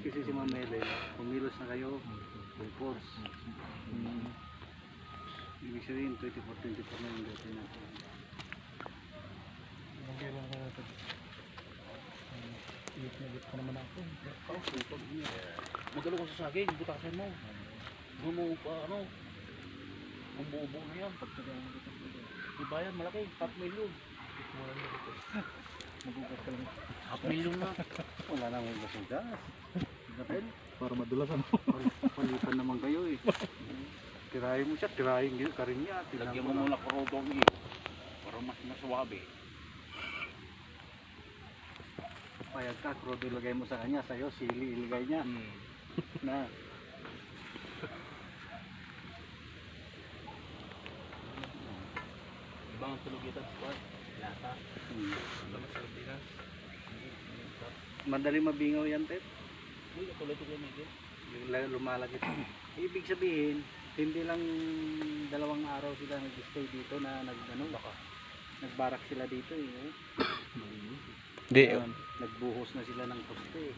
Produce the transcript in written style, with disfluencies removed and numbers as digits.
kasi si Ma'am Ellen, kumilos na kayo, full force. Ibig sabihin, 24 na yung duty natin. Iit pa naman ako. Magalo ka sa saging, butasan mo. Bumuo pa, ano, ang buo-buo na yan. Diba yan, malaki, 5,000,000. Magugas ka lang. 5,000,000 na. Wala na akong gasugas. Napel, Para madulasan. palitan naman kayo eh. Tirahin mo siya, tirahin ka rin niya. Lagyan mo muna korodong para mas maswabe. Payag ka, krudo ilagay mo sa kanya, sa'yo, sili ilagay niya. Na. Ibang tulog ito, squad. Lata. Lamas sa Pilipinas. Madali mabingaw yan, Ted. Uy, tuloy ito kayo, Miguel. Yung lumalagit. Ibig sabihin, hindi lang 2 araw sila nag-stay dito na nagbarak sila dito eh. Di, Nagbuhos na sila ng poste eh.